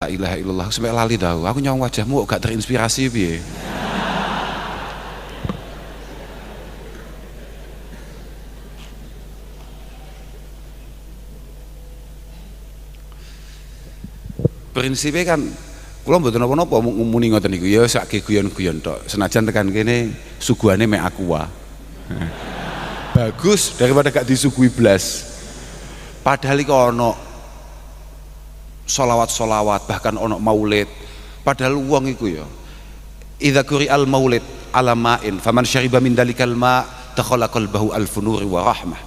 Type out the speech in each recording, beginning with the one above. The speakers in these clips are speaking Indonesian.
La ilaha illallah sampai lali tahu. Aku nyawang wajahmu kok gak terinspirasi piye? Prinsipnya kan kula mboten napa-napa muni ngoten niku ya sak guyon-guyon tok. Senajan tekan kene suguhane mek aqua. Bagus daripada gak disuguhi blas. Padahal iki ono solawat-solawat, bahkan ono maulid. Padahal wong iku ya idza quri'al maulid ala ma'in faman syariba min dalikal ma' takhala qalbahu alfu nuri wa rahmah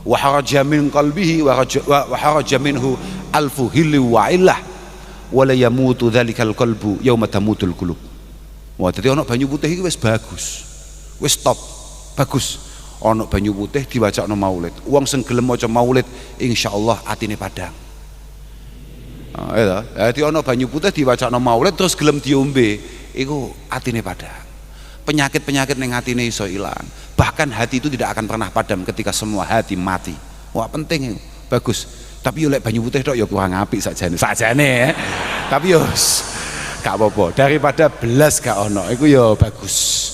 wa haraja min qalbihi wa haraja minhu alfu hilli wa illah wa la yamutu dzalikal qalbu yauma tamutul qulub. Wah, dadi ono banyu putih iki wis bagus. Wis top. Bagus. Ono banyu putih diwacakno maulid. Wong sing gelem maca maulid insyaallah atine padhang. Jadi ono banyu putih diwacakno maulid terus gelem diombe iku atine padhang. Penyakit-penyakit ning atine iso ilang. Bahkan hati itu tidak akan pernah padam ketika semua hati mati. Wah, penting itu. Bagus. Tapi yo lek banyu putih tok yo kurang apik sakjane ya. Tapi yo gak apa-apa daripada belas gak ono iku yo bagus.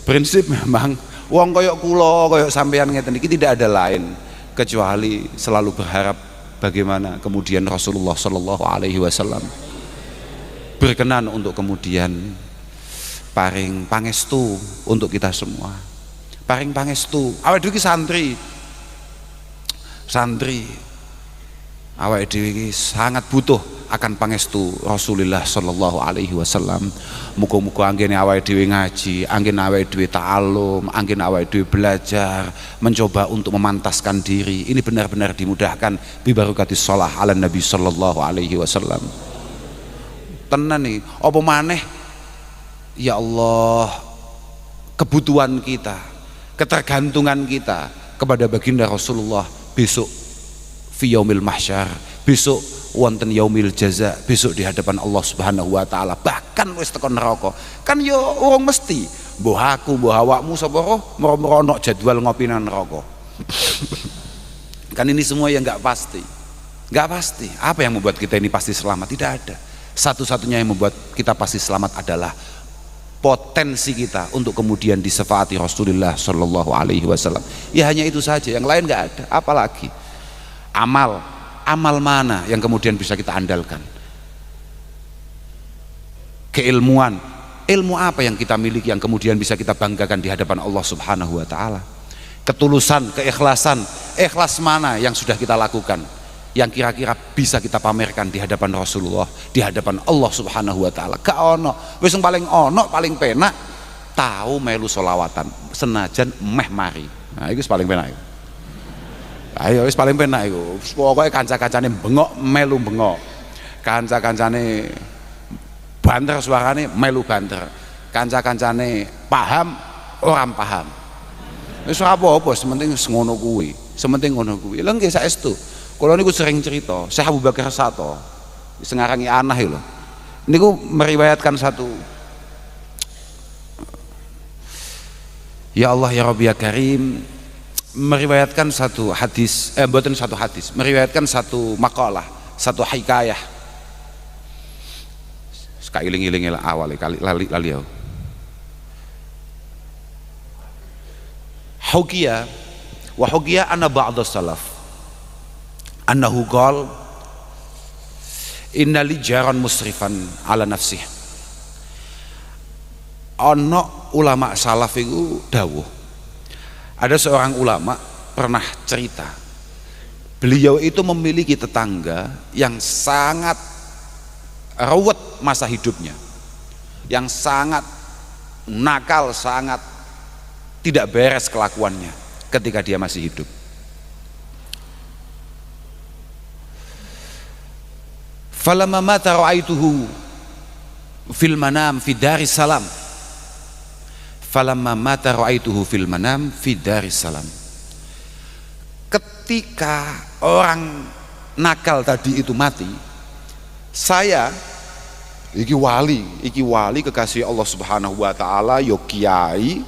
Prinsip memang wong koyok kula koyok sampean ngeten iki tidak ada lain kecuali selalu berharap bagaimana kemudian Rasulullah Shallallahu Alaihi Wasallam berkenan untuk kemudian paring pangestu untuk kita semua. Paring pangestu awake dhewe iki santri awake dhewe iki sangat butuh akan pangestu Rasulullah Shallallahu Alaihi Wasallam. Muga-muga anggene awake dhewe ngaji, anggene awake dhewe ta'alum, anggene awake dhewe belajar, mencoba untuk memantaskan diri. Ini benar-benar dimudahkan bi barakatis shalah ala Nabi Shallallahu Alaihi Wasallam. Tenan nih, apa maneh ya Allah, kebutuhan kita, ketergantungan kita kepada baginda Rasulullah besok fi yaumil mahsyar, besok wonten yaumil jaza, besok di hadapan Allah Subhanahu wa taala, bahkan wis tekan neraka. Kan yo urung mesti mbuh aku mbuh awakmu sapa roh merono jadwal ngopi nang neraka. Kan ini semua yang enggak pasti. Enggak pasti. Apa yang membuat kita ini pasti selamat? Tidak ada. Satu-satunya yang membuat kita pasti selamat adalah potensi kita untuk kemudian disefaati Rasulullah Shallallahu Alaihi Wasallam. Ya hanya itu saja, yang lain enggak ada. Apalagi amal mana yang kemudian bisa kita andalkan? Keilmuan, ilmu apa yang kita miliki yang kemudian bisa kita banggakan di hadapan Allah Subhanahu wa taala? Ketulusan, keikhlasan, ikhlas mana yang sudah kita lakukan yang kira-kira bisa kita pamerkan di hadapan Rasulullah, di hadapan Allah Subhanahu wa taala? Gak ono. Wis paling ono, paling penak tahu melu solawatan senajan meh mari. Nah, itu paling penak. Ayo wis paling penak iku. Pokoke kanca-kancane bengok melu bengok. Kanca-kancane banter suarane melu banter. Kanca-kancane paham orang paham. Wis ora apa-apa, sementing ngono kuwi. Sementing ngono kuwi. Lha nggih saestu. Kula niku sering cerita, Syekh Abu Bakar Sato sing ngarangi Anah lho. Niku meriwayatkan satu, ya Allah ya Rabbi ya Karim, meriwayatkan satu hadis, bukan satu hadis, meriwayatkan satu makalah, satu hikayah. Sekali iling-iling awal kali lali aku. Hukiya wa hukiya anna ba'da salaf annahu qala inna li jaran musrifan ala nafsih. Ana ulama salaf iku dawuh, ada seorang ulama pernah cerita, beliau itu memiliki tetangga yang sangat ruwet masa hidupnya, yang sangat nakal, sangat tidak beres kelakuannya ketika dia masih hidup. Falamma mata ra'aituhu fil manam fi daris salam. Falamma mata ra'aituhu fil manam fi daris salam. Ketika orang nakal tadi itu mati, saya iki wali kekasih Allah Subhanahu wa taala yo kiai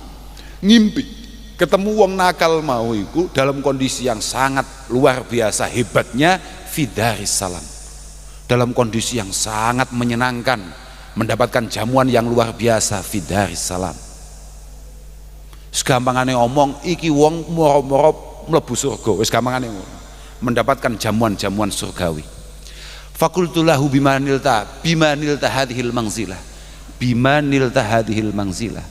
ngimpi ketemu wong nakal mau iku dalam kondisi yang sangat luar biasa hebatnya fi daris salam. dalam kondisi yang sangat menyenangkan, mendapatkan jamuan yang luar biasa fidaris salam. Segampangane omong iki wong moro-moro mlebu surga, wis gampangane mendapatkan jamuan-jamuan surgawi. Fakultu lahu bimanilta hadhil manzilah, bimanilta hadhil manzilah.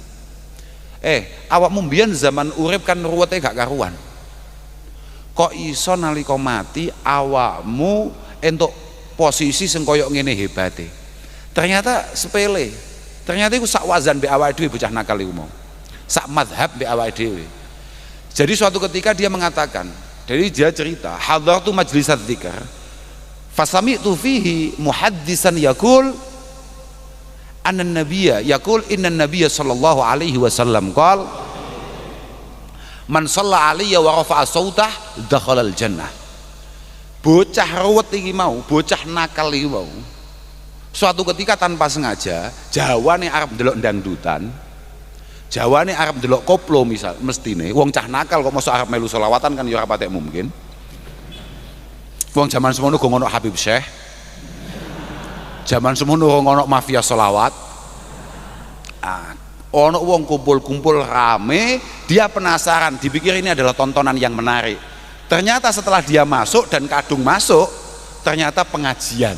Awakmu mbiyen zaman urip kan ruwete gak karuan, kok iso nalika mati awakmu entuk posisi sing koyo ngene hebate? Ternyata sepele, ternyata iku sak wazan mbek awake dhewe bocah nakal iku mau, sak madhab mbek awake dhewe. Jadi suatu ketika dia mengatakan, jadi dia cerita, hadartu majlisat dzikr fasami'tu fihi muhaddisan yaqul anna nabiyya yaqul inna nabiyya sallallahu alaihi wasallam qala man shalla alayya wa rafa'a sautah dakhala al jannah. Bocah ruwet iki mau, bocah nakal iki mau, suatu ketika tanpa sengaja jawane arep ndelok dangdutan, jawane arep ndelok koplo misal, mestine wong cah nakal kok mosok arep melu selawatan kan ya ora patek mungkin. Wong zaman semono go ngono Habib Syekh, zaman semono ngono mafia selawat. Ono wong kumpul-kumpul rame, dia penasaran, dipikir ini adalah tontonan yang menarik. Ternyata setelah dia masuk dan kadung masuk, ternyata pengajian.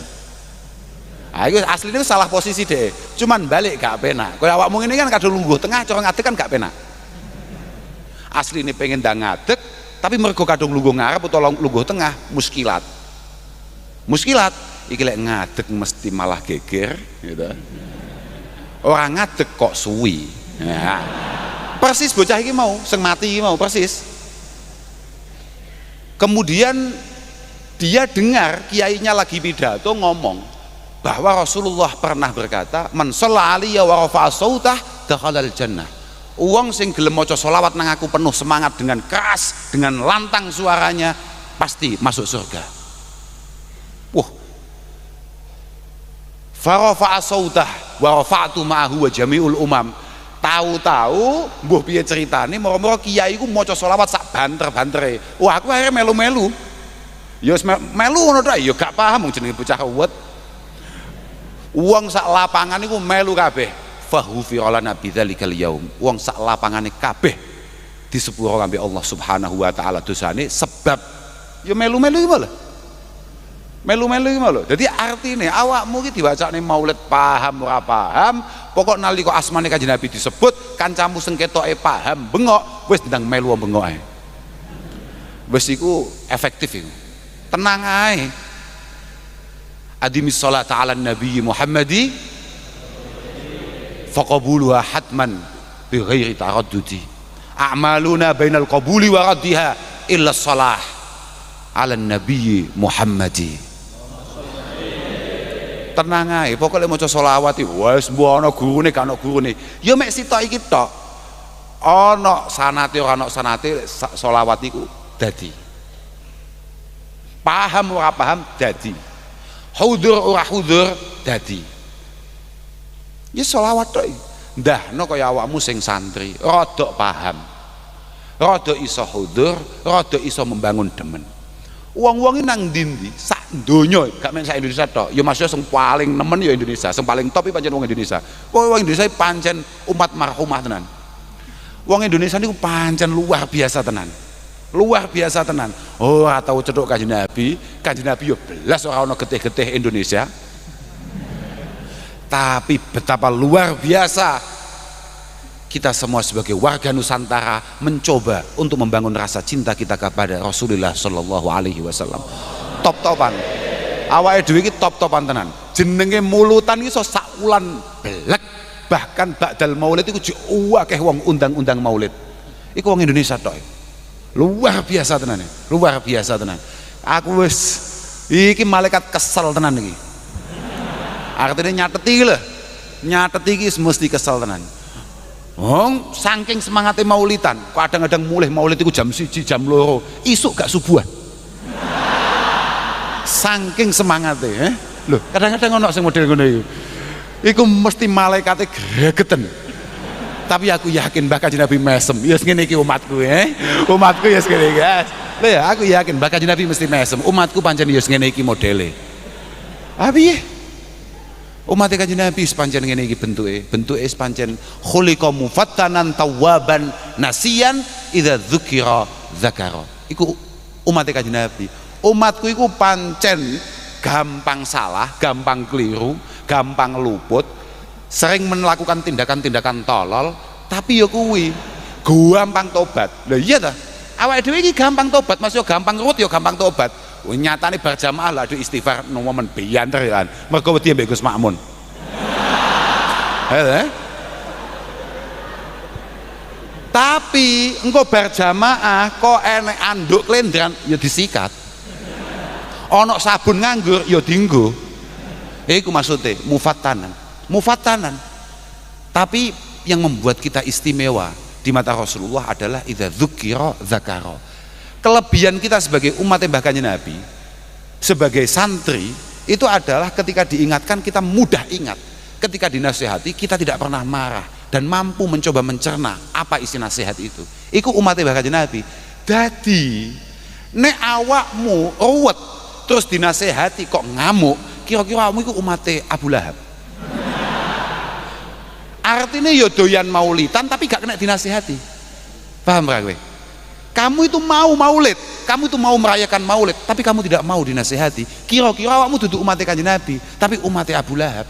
Itu aslinya salah posisi deh, cuman balik gak penak. Kalau awakmu ini kan kadung lungguh tengah, cara ngadeg kan gak penak. Asli ini pengen dah ngadeg, tapi mergo kadung lungguh ngarep atau lungguh tengah, muskilat. Muskilat, iki lek ngadeg mesti malah geger, gitu. Orang ngadeg kok suwi. Ya. Persis bocah iki mau, sing mati iki mau persis. Kemudian dia dengar kiainya lagi pidato ngomong bahwa Rasulullah pernah berkata, man shalla alayya wa rafa'a sautah dakhalal jannah. Wong sing gelem maca selawat nang aku penuh semangat dengan keras, dengan lantang suaranya, pasti masuk surga. Fa rafa'a sautah wa rafa'tu ma'ahu wa jami'ul umam. Tahu-tahu mbuh piye ceritane moro-moro kiai ku maca selawat sak banter-bantere. Wah, aku akhirnya melu-melu. Ya wis melu ngono tok, ya gak paham wong jenenge bocah uwet. Wong sak lapangan iku melu kabeh. Faghfira lana bidzalikal yaum. Wong sak lapangane kabeh disepuro kambek Allah Subhanahu wa taala dosane sebab ya melu-melu iki lho. Melu-melu iki lho. Dadi artine awakmu iki diwacane maulid paham ora paham, pokok nalika asmane Kanjeng Nabi disebut kancamu sing ketoke paham bengok, wis ndang melu bengok ae. Wis iku efektif iku. Tenang ae. Adimis sholata ala nabi Muhammadi faqabuluha hatman bi ghairi taraddudi. A'maluna bainal qabuli wa raddiha illa shalah ala nabi Muhammadi. Tenang ae, pokoknya maca selawat iki wis mbuh ana gurune gak ana gurune. Ya mek sitok iki tok. Ana sanate ora ana sanate selawat iku dadi. Paham ora paham dadi. Hudur ora hudur dadi. Ya selawat tok. Ndahno kaya awakmu sing santri, rada paham. Rada iso hudur, rada iso membangun demen. Uang-uang ini nang ndi sak donya, gak men sak Indonesia tok. Ya maksudnya sing paling nemen ya Indonesia, sing paling top pancen wong Indonesia. Wong Indonesia pancen umat marhumah tenan. Wong Indonesia niku pancen luar biasa tenan. Luar biasa tenan. Oh, atau cedhok Kanjeng Nabi yo belas ora ana getih-getih Indonesia. Tapi betapa luar biasa kita semua sebagai warga Nusantara mencoba untuk membangun rasa cinta kita kepada Rasulullah Shallallahu Alaihi Wasallam. Top-topan, awake dhewe iki top-topan tenan. Jenenge mulutan iki iso sak wulan blek. Bahkan ba'dal maulid iku akeh wong undang-undang maulid. Iku wong Indonesia tok. Luar biasa tenan, luar biasa tenan. Aku wis iki malaikat kesel tenan iki. Artinya nyateti lho. Nyateti iki mesti kesel tenan. Saking semangatnya maulidan, kadang-kadang mulai maulid itu jam 1, jam 2, isuk gak subuhan. Saking semangatnya, loh kadang-kadang ono sing model ngono iku. Iku mesti malaikate gregeten. Tapi aku yakin bakal Nabi mesem. Ya ngene iki umatku Umatku ya ngene iki, guys. Lho ya aku yakin bakal Nabi mesti mesem. Umatku pancen ya ngene iki modele. Piye? Umat Kanjeng Nabi sepancen ngene iki bentuke sepancen khuliqa mufattanan tawwaban nasiyan idza dzukira dzakara. Iku umat Kanjeng Nabi. Umatku iku pancen gampang salah, gampang keliru, gampang luput, sering melakukan tindakan-tindakan tolol, tapi ya kuwi gampang tobat. Lah iya ta? Awake dhewe iki gampang tobat, Mas yo gampang ruwet yo gampang tobat. Nyatane berjamaah lah ada istighfar nomen biyanter kan. Mergo wedi mbek Gus Makmun. Tapi engko berjamaah kok enek anduk klendran ya disikat. Ana sabun nganggur ya dienggo. Iku maksudnya mufattanan. Mufattanan. Tapi yang membuat kita istimewa di mata Rasulullah adalah idza dzukira dzakara. Kelebihan kita sebagai umat Mbah Kanjeng Nabi, sebagai santri, itu adalah ketika diingatkan kita mudah ingat, ketika dinasihati kita tidak pernah marah dan mampu mencoba mencerna apa isi nasihat itu. Iku umat Mbah Kanjeng Nabi. Dadi nek awakmu ruwet terus dinasihati kok ngamuk, kira-kira awakmu iku umat Abu Lahab. Artinya yo doyan maulidan tapi gak kena dinasihati. Paham ra kowe? Kamu itu mau maulid, kamu itu mau merayakan maulid, tapi kamu tidak mau dinasihati. Kira-kira awakmu duduk umat Kanjeng Nabi, tapi umat Abu Lahab.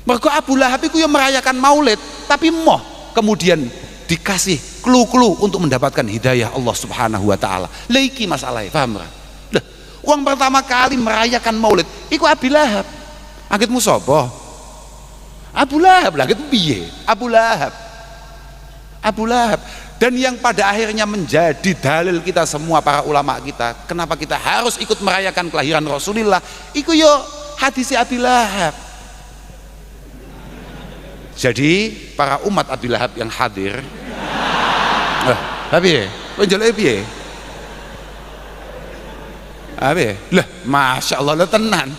Mergo Abu Lahab itu yang merayakan maulid, tapi moh kemudian dikasih clue-clue untuk mendapatkan hidayah Allah Subhanahu wa taala. Lha iki masalahnya, paham ra? Lah, wong pertama kali merayakan maulid iku Abu Lahab. Anggitmu sapa? Abu Lahab lah, gitu piye? Abu Lahab. Abu Lahab. Dan yang pada akhirnya menjadi dalil kita semua para ulama kita, kenapa kita harus ikut merayakan kelahiran Rasulullah, iku yo hadis Abi Lahab. Jadi para umat Abi Lahab yang hadir, tapi penjelasan piye? Lah, masya Allah, lah tenan.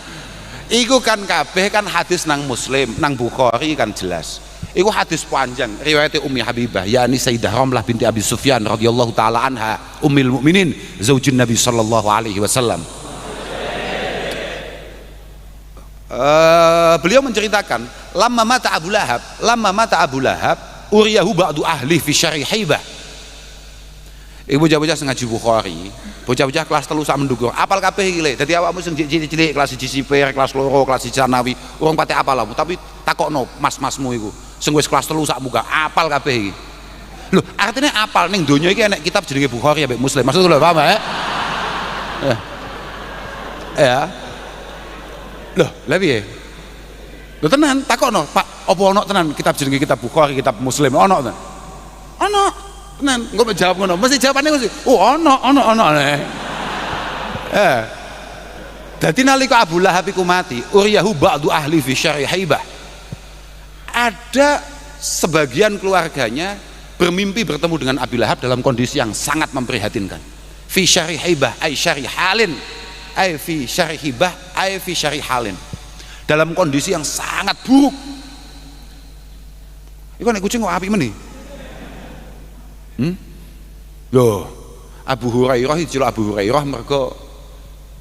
Iku kan kabeh kan hadis nang Muslim, nang Bukhari kan jelas. Iku hadis panjang riwayat Ummi Habibah yakni Sayyidah Ramlah binti Abi Sufyan radhiyallahu taala anha ummul mukminin zaujin Nabi sallallahu alaihi wasallam. Beliau menceritakan lamma mata Abu Lahab uriyahu ba'du ahli fi syari Haibah. Iku bocah-bocah sing ngaji Bukhari, bocah-bocah kelas 3 sak mendukur, apal kabeh iki le. Dadi awakmu sing cilik-cilik kelas 1 sipir, kelas 2, kelas 1 Sanawi, urung pate apal lah, tapi takokno mas-masmu iku sing wis kelas 3 sak muka, apal kabeh iki. Lho, artinya apal ning donya iki enek kitab jenenge Bukhari ambek Muslim. Maksud lho paham ya? Ya. Loh, lha piye? Lho tenan takokno, Pak, apa ono tenan kitab jenenge kitab Bukhari, kitab Muslim ono tenan? Ono. Tenan, engko jawab ngono. Mesti jawabane mesti, "Oh, ono." Dadi nalika Abu Lahab iku mati, uriyahu ba'du ahli fi syari Haibah. Ada sebagian keluarganya bermimpi bertemu dengan Abi Lahab dalam kondisi yang sangat memprihatinkan. Fi syari Haibah, ay syari halin. Ay fi syari hibah, ay fi syari halin. Dalam kondisi yang sangat buruk. Iku nek kucing kok apik meneh. Loh, Abu Hurairah diceluk Abu Hurairah mergo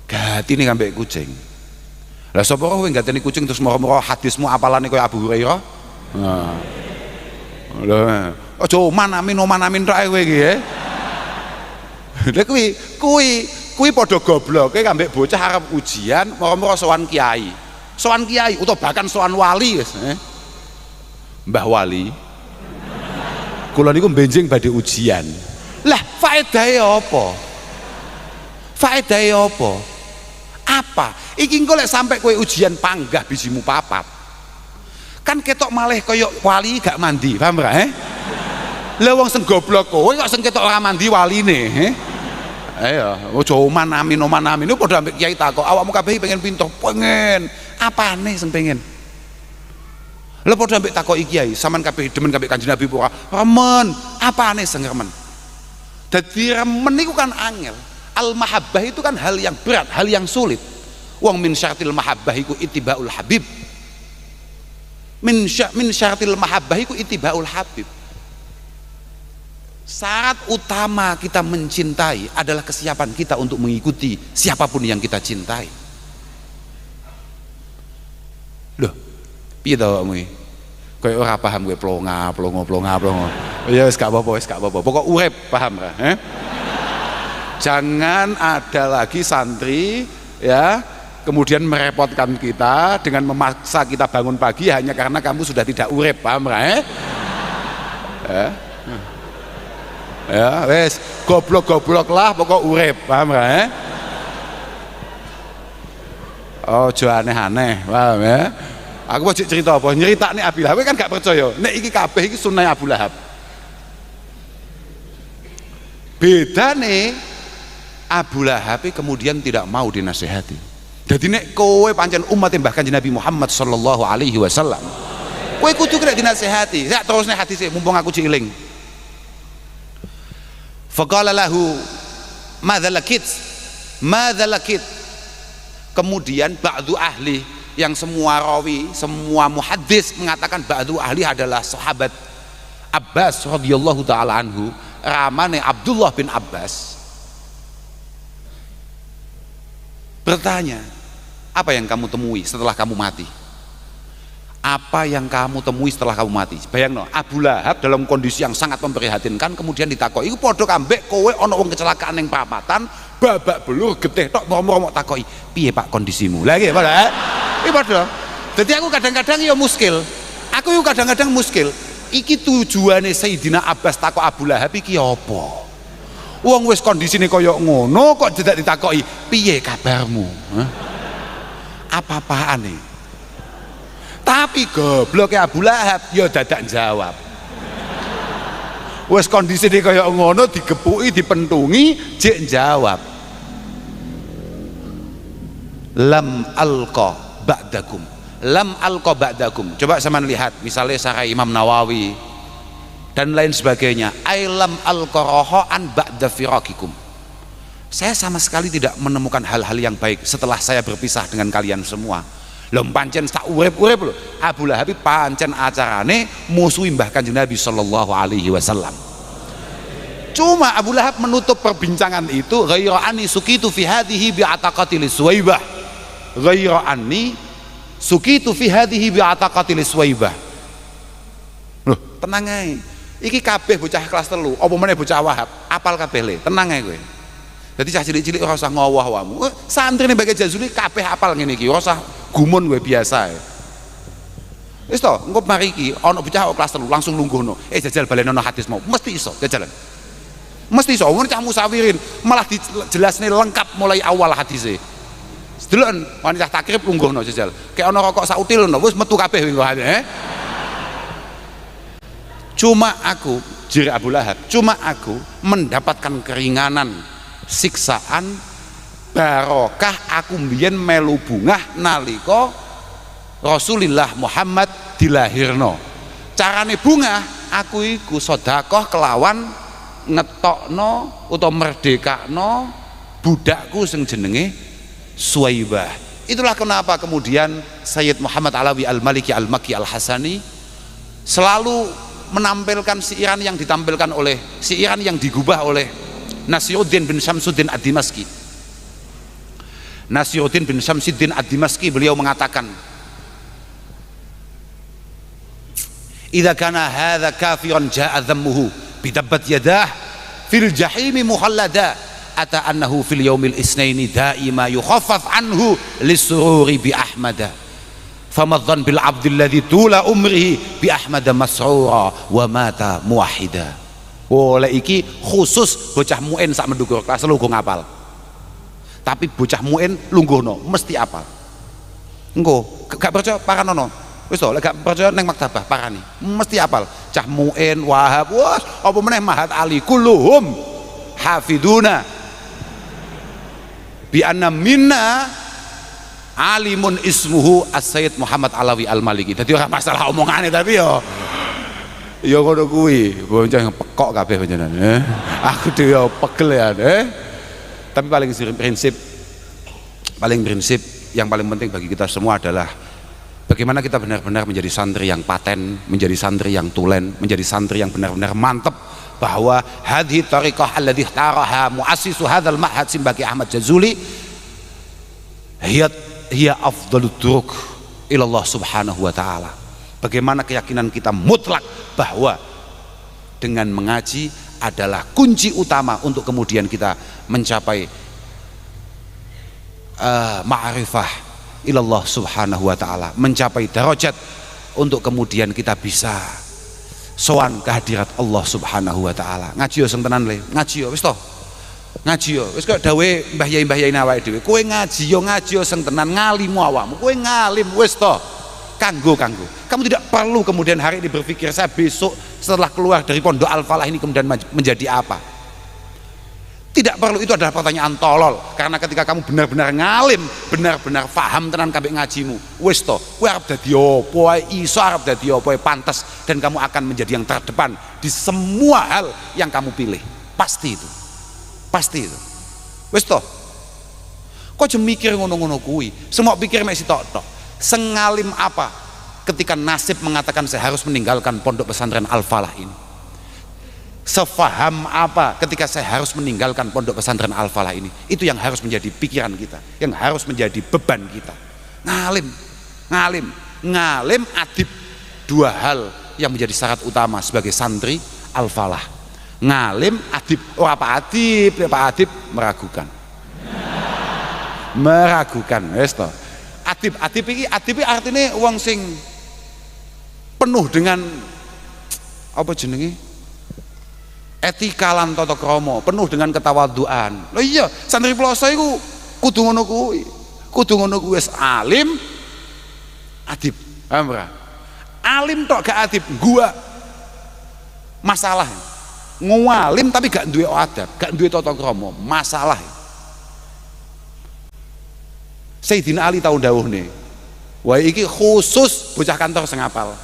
gatine ngambek kucing. Lah sapa kowe gatene kucing terus moro-moro hadismu apalane kaya Abu Hurairah? Nah. Lha, aja oman-amin tok kowe iki ya. Lha kuwi padha gobloke ngambek bocah arep ujian moro-moro sowan kiai. Sowan kiai utawa bahkan sowan wali wis, Mbah Wali. Kula niku benjing badhe ujian. Lah faedahe apa? Faedahe apa? Apa? Iki engko lek sampe kowe ujian panggah bijimu papat. Kan ketok malih kaya wali gak mandi, paham ra? Lah wong sing goblok kowe kok sing ketok ora mandi waline, Ayo, aja oman-amin ku padha ambek kiai takok, awakmu kabeh pengen pinter, pengen. Apane sing pengen? Lha padha ambek takoki kiai, sampean kabeh demen kabeh Kanjeng Nabi ora? Remen, apane sing remen? Dadi remen niku kan angel. Al mahabbah itu kan hal yang berat, hal yang sulit. Wong min syaratil mahabbah iku ittibaul habib. Min syaratil mahabbah iku ittibaul habib. Syarat utama kita mencintai adalah kesiapan kita untuk mengikuti siapapun yang kita cintai. Loh, piye to awakmu iki? Kayak ora paham kowe plonga. Ya wis gak apa-apa. Pokok urip, paham ra? Jangan ada lagi santri ya kemudian merepotkan kita dengan memaksa kita bangun pagi hanya karena kamu sudah tidak urip, paham ra? Ya wis goblok lah pokok urip, paham ra? Ojo aneh-aneh, paham ya? Aku mau cerita apa? Nyerita nih Abu Lahab kan gak percaya. Nek iki kabeh iki sunah Abu Lahab. Beda nih Abu Lahab kemudian tidak mau dinasehati. Jadi nek kowe pancen umat bahkan Nabi Muhammad sallallahu alaihi wasallam, kowe kudu kena dinasehati. Sak terus nek hadis mumpung aku ciling. Faqala lahu madza lakit. Kemudian ba'du ahli yang semua rawi, semua muhaddis mengatakan ba'du ahli adalah sahabat Abbas radhiyallahu taala anhu, ramane Abdullah bin Abbas. Bertanya, apa yang kamu temui setelah kamu mati? Apa yang kamu temui setelah kamu mati? Bayangno, Abu Lahab dalam kondisi yang sangat memprihatinkan kemudian ditakoki, iku padha kambek kowe ana wong kecelakaan ning perapatan, babak belur getih tok moro-moro takoki, piye Pak kondisimu? Lah iki padha. Iki padha. Dadi aku kadang-kadang ya muskil. Iki tujuane Sayyidina Abbas takok Abu Lahab iki apa? Wong wis kondisine kaya ngono kok tidak ditakoki, piye kabarmu? Apa-apaan nih? Tapi gobloknya Abu Lahab ya dadak jawab. Wis kondisine kaya ngono digepuki, dipentungi, jek jawab. Lam alqa ba'dakum. Coba sama lihat misalnya Syarah Imam Nawawi dan lain sebagainya. Ailam alqarahaan ba'da firaqikum. Saya sama sekali tidak menemukan hal-hal yang baik setelah saya berpisah dengan kalian semua. Lho pancen sak urip-urip lho Abu Lahab pancen acarane musuhi Mbah Kanjeng Nabi sallallahu alaihi wasallam. Cuma Abu Lahab menutup perbincangan itu ghayra anni sukitu fi hadhihi bi ataqatil Suwaibah. Ghayra anni sukitu fi hadhihi bi ataqatil Suwaibah. Loh, tenang ae. Iki kabeh bocah kelas 3, apa meneh bocah Wahab, apal kabeh le. Tenang ae kowe. Jadi cah cilik-cilik ora usah ngowah-wahmu. Santrine Mbak Jazuli kabeh apal ngene iki, ora usah gumun kowe biasa. Wis to, engko mari iki ana bocah kelas 3 langsung lungguhno. Jajal balenono hadis mau. Mesti iso, jajalan. Mesti iso, ngono cah musawirin, malah dijelasne lengkap mulai awal hadise. Sedeloken wanita takrib lungguhno jajal. Kayak ana rokok sautil ngono, wis metu kabeh engko Cuma aku, jiri Abu Lahab, aku mendapatkan keringanan siksaan barokah aku mbiyen melu bungah nalika Rasulullah Muhammad dilahirno. Carane bungah aku iku sedekah kelawan ngetokno utawa merdekakno budakku sing jenenge Suwaibah. Itulah kenapa kemudian Sayyid Muhammad Alawi Al-Maliki Al-Makki Al-Hasani selalu menampilkan siiran yang ditampilkan oleh siiran yang digubah oleh Nasiruddin bin Syamsuddin Ad-Dimashqi. Nasiruddin bin Syamsuddin Ad-Dimashqi beliau mengatakan, "Idza kana hadza kafiran jaa dhammuhu bidabbat yadah fil jahimi mukhallada ata annahu fil yaumil isnaini daima yukhaffaf anhu lisururi bi ahmada famadzan bil abdil ladzi tula umrihi bi ahmada mas'ura wa mata muwahhida." Oleh iki khusus bocah muin sak mendukur kelas lu ngapal. Tapi bocah muin lungguhno mesti apal. Engko gak percaya paranono. Wis to, lek gak percaya ning maktabah parani. Mesti apal. Cah muin, Wahab, wah apa meneh Mahat Ali kulluhum hafiduna bi anna minna alimun ismuhu As-Sayyid Muhammad Alawi Al-Maliki. Dadi ora masalah omongane tapi ya ngono kuwi, bonceng pekok kabeh panjenengan. Aku dhewe pegel ya, Tapi paling prinsip yang paling penting bagi kita semua adalah bagaimana kita benar-benar menjadi santri yang paten, menjadi santri yang tulen, menjadi santri yang benar-benar mantap bahwa hadhi tariqah alladhi taraha muassisu hadzal ma'had Simbaki Ahmad Jazuli hiya afdalut turuq ilallah subhanahu wa ta'ala. Bagaimana keyakinan kita mutlak bahwa dengan mengaji adalah kunci utama untuk kemudian kita mencapai ma'rifah ilallah subhanahu wa ta'ala, mencapai darajat untuk kemudian kita bisa sowan kehadirat Allah subhanahu wa ta'ala. Ngaji yo sing tenan le, ngaji yo wis to, ngaji yo wis kok dawe mbah yai awake dhewe, kowe ngaji yo sing tenan, ngalimu awakmu, kowe ngalim wis to, kanggo kamu tidak perlu kemudian hari ini berpikir saya besok setelah keluar dari pondok Al-Falah ini kemudian menjadi apa. Tidak perlu, itu adalah pertanyaan tolol. Karena ketika kamu benar-benar ngalim, benar-benar paham tenan kabeh ngajimu, wis to, kowe arep dadi apa ae, iso arep dadi apa ae pantes, dan kamu akan menjadi yang terdepan di semua hal yang kamu pilih. Pasti itu. Pasti itu. Wis to. Kok aja mikir ngono-ngono kuwi. Semua pikir mek sitok-tok. Sengalim apa ketika nasib mengatakan saya harus meninggalkan pondok pesantren Al-Falah ini? Sefaham apa ketika saya harus meninggalkan pondok pesantren Al-Falah ini? Itu yang harus menjadi pikiran kita, yang harus menjadi beban kita. Ngalim, adib, dua hal yang menjadi syarat utama sebagai santri Al-Falah. Ngalim, adib. Oh apa adib? Pak adib meragukan. Wes to. Adib iki artinya wong sing penuh dengan apa jenenge? Etika lan tata krama, penuh dengan ketawaduan. Lho iya, santri ploso iku kudu ngono kuwi. Wis alim, adib. Paham ora? Alim tok gak adib, gua masalah. Ngalim tapi gak duwe adab, gak duwe tata krama, masalah. Sayyidina Ali tau dawuhne, wah iki khusus bocah kantor sing apal.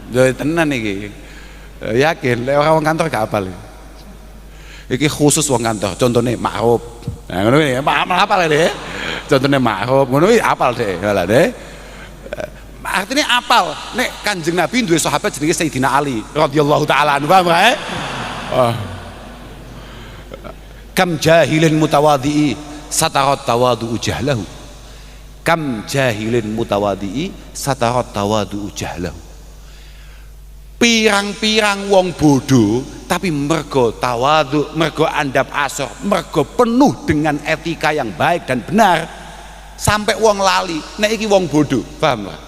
Lho tenan iki. Yakin, orang kantor gak apal. Iki khusus wong kantor, contohnya ma'ruf. Nah, ngono iki, apal deh. Contohnya ma'ruf, ngono iki apal deh, lha deh. Artinya apal. Nek Kanjeng Nabi duwe sahabat jenenge Sayyidina Ali radhiyallahu taala anhu, paham ya? Kam jahilin mutawadhi'i satarat tawadhu jahlahu. Kam jahilin mutawadhi'i satarat tawadhu jahlahu. Pirang-pirang wong bodoh tapi mergo tawadhu, mergo andap asor, mergo penuh dengan etika yang baik dan benar, sampai wong lali nek iki wong bodoh, paham gak?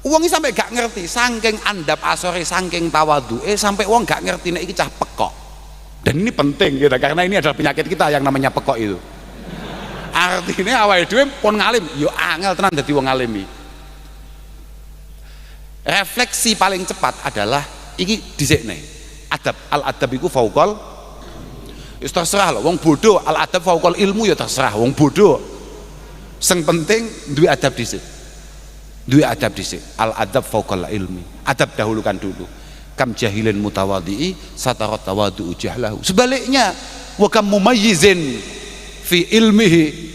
Wong iki sampai gak ngerti, saking andap asore, saking tawadhu, sampai wong gak ngerti nek iki cah pekok. Dan ini penting gitu, karena ini adalah penyakit kita yang namanya pekok itu. Artinya awake dhewe pun ngalim, yo angel tenan dadi wong alim iki. Refleksi paling cepat adalah iki dhisikne. Adab, al-adab iku fauqal, wis terserah lho, wong bodoh al-adab fauqal ilmu ya terserah wong bodoh. Sing penting duwe adab dhisik. Al-adab fauqal ilmi. Adab dahulukan dulu. Kam jahilin mutawadhi'i satarat tawadhu jahlahu. Sebaliknya, wa kam mumayyizin fi ilmihi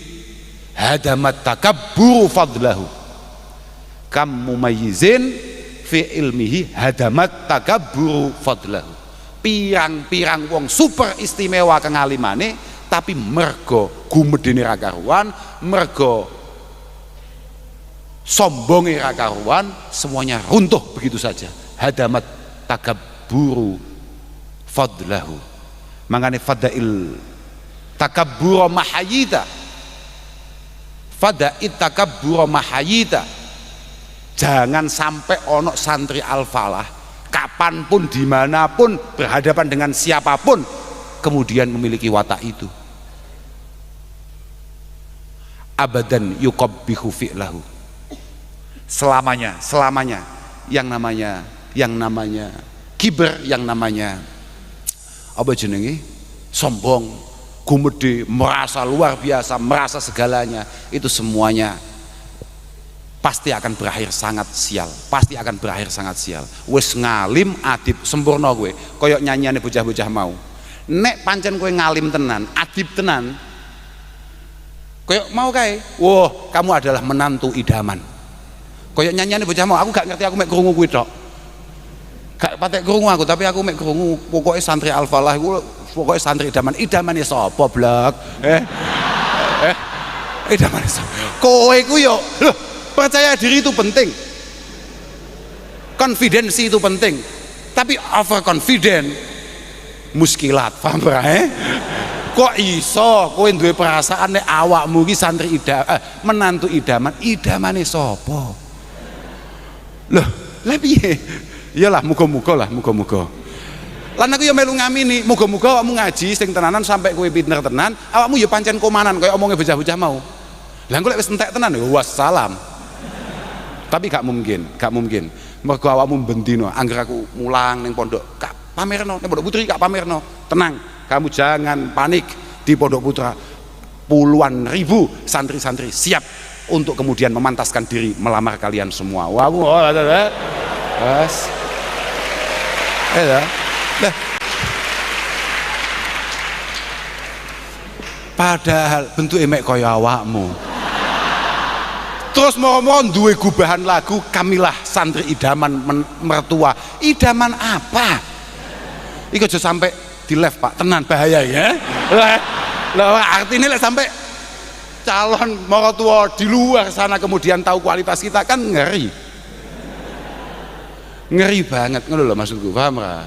hadamat takabburu fadlahu. Kam mumayyizin fi ilmihi hadamat takabburu fadlahu. Pirang-pirang wong super istimewa kengalimane tapi mergo gumedene ra karuan, mergo sombonge ra karuan, semuanya runtuh begitu saja. Hadamat takabburu fadlahu. Mangane fadail takabbura mahayita. Fada'it takabbura mahayita. Jangan sampai onok santri Al-Falah kapanpun dimanapun berhadapan dengan siapapun kemudian memiliki watak itu. Abadan yuqabbihu fi'lahu. Selamanya yang namanya kiber, yang namanya apa jenenge? Sombong, gumede, merasa luar biasa, merasa segalanya, itu semuanya pasti akan berakhir sangat sial, Wis ngalim adib sempurna gue, koyok nyanyiane bocah-bocah mau. Nek pancen gue ngalim tenan, adib tenan, koyok mau kae, wah kamu adalah menantu idaman. Koyok nyanyiane bocah mau, aku gak ngerti, aku mek krungu kuwi tok. Gak patek krungu aku, tapi aku mek krungu. Pokoknya santri Al-Falah iku pokoknya santri idaman. Idamane sapa blek? Idamane sapa? Kowe ku yo loh, percaya diri itu penting. Konfidensi itu penting. Tapi over confident muskilat, paham ora Kok iso kowe duwe perasaan nek awakmu iki santri menantu idamane sapa? Loh, lah piye? Iyalah muga-muga lah, muga-muga. Lan aku ya melu ngamini, muga-muga awakmu ngaji sing tenanan sampai kowe pinter tenan, awakmu ya pancen komanan kaya omongnya bocah-bocah mau. Lah engko lek wis entek tenan ya wassalam. Tapi gak mungkin. Mergo awakmu bendino, angger aku mulang ning pondok, gak pamerno, ning pondok putri gak pamerno. Tenang, kamu jangan panik. Di Pondok Putra puluhan ribu santri-santri siap untuk kemudian memantaskan diri melamar kalian semua. Wah, padahal bentuk emek kaya awakmu. Terus mau duwe gubahan lagu kamilah santri idaman mertua. Idaman apa? Iku aja sampai di live Pak, tenan bahaya ya. Lah artinya lek sampai calon mertua di luar sana kemudian tahu kualitas kita kan ngeri. Ngeri banget ngono lho maksudku, paham ra?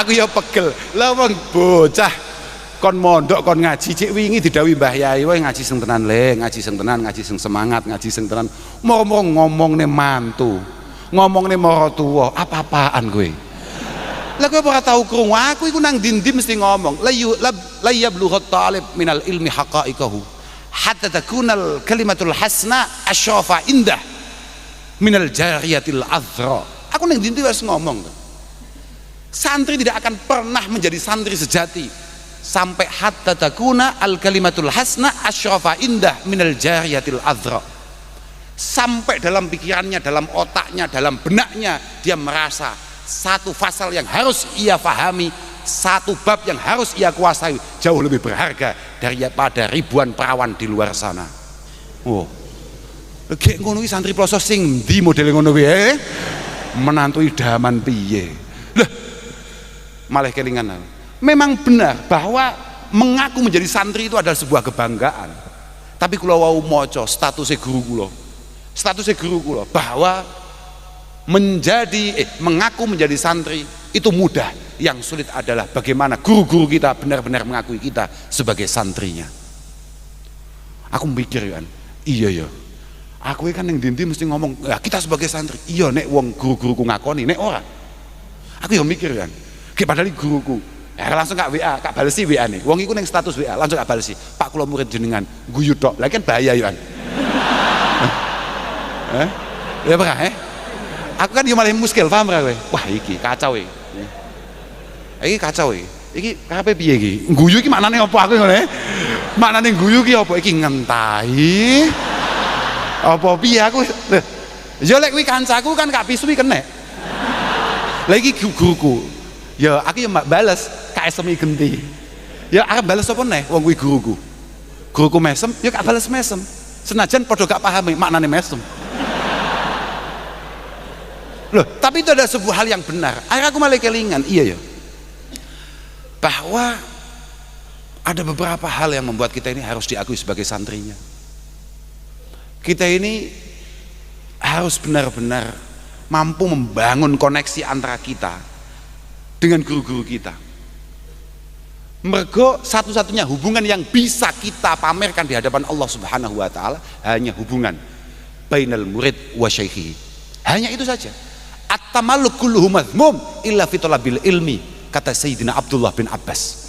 Aku ya pegel. Lah wong bocah kon mondok kon ngaji cek wingi didhawuhi Mbah Yai wae ngaji sing tenan le, ngaji sing tenan, ngaji sing semangat, ngaji sing tenan. Moro-moro ngomongne mantu, ngomongne maratuwa, apa-apaan kowe? Lah kowe ora tau krungu, aku iku nang ndi mesti ngomong la yablughu talib minal ilmi haqa'iqahu hatta takunal kalimatul hasna asyafa indah minal jariyatil azra. Aku nang ndi wis ngomong. Santri tidak akan pernah menjadi santri sejati sampai hatta takuna al kalimatul hasna asyafa indah minal jariyatil azra. Sampai dalam pikirannya, dalam otaknya, dalam benaknya dia merasa satu pasal yang harus ia pahami, satu bab yang harus ia kuasai jauh lebih berharga daripada ribuan perawan di luar sana. Oh, kayak ngono iki santri ploso sing ndi model ngono kuwi menantu idaman piye? Lah, malah kelingan. Memang benar bahwa mengaku menjadi santri itu adalah sebuah kebanggaan. Tapi kula wau maca statusnya guru kula bahwa mengaku menjadi santri itu mudah, yang sulit adalah bagaimana guru-guru kita benar-benar mengakui kita sebagai santrinya. Aku mikir kan, iya ya, aku kan yang dinti mesti ngomong ya kita sebagai santri, iya nek wong guru-guruku ngakoni, nek ora aku ya mikir kan, padahal guruku langsung kak WA, kak balesi WA nih, wong iku neng status WA langsung kak balesi, Pak kula murid jenengan guyu tok, lagi kan bahaya ya kan. Ya apa aku kan malah muskil, paham ra kowe? Wah iki kacau iki. Iki kacau iki. Iki karepe piye iki? Guyu iki maknane apa aku ngono Maknane guyu iki apa? Iki ngentahi. Apa piye aku? Ya lek kuwi kancaku kan Kak Piswi kenek. Lah iki guruku. Ya aku ya bales KSMI genti. Ya arep bales apa neh wong kuwi guruku. Guruku mesem, ya gak bales mesem. Senajan padha gak pahami maknane mesem. Loh, tapi itu ada sebuah hal yang benar. Akhirnya aku malah kelingan, iya ya, bahwa ada beberapa hal yang membuat kita ini harus diakui sebagai santrinya. Kita ini harus benar-benar mampu membangun koneksi antara kita dengan guru-guru kita. Mergo satu-satunya hubungan yang bisa kita pamerkan di hadapan Allah Subhanahu wa taala hanya hubungan bainal murid wa syaikhihi. Hanya itu saja. At-tamalluk kulluhu madhmum illa fi talabil ilmi, kata Sayyidina Abdullah bin Abbas.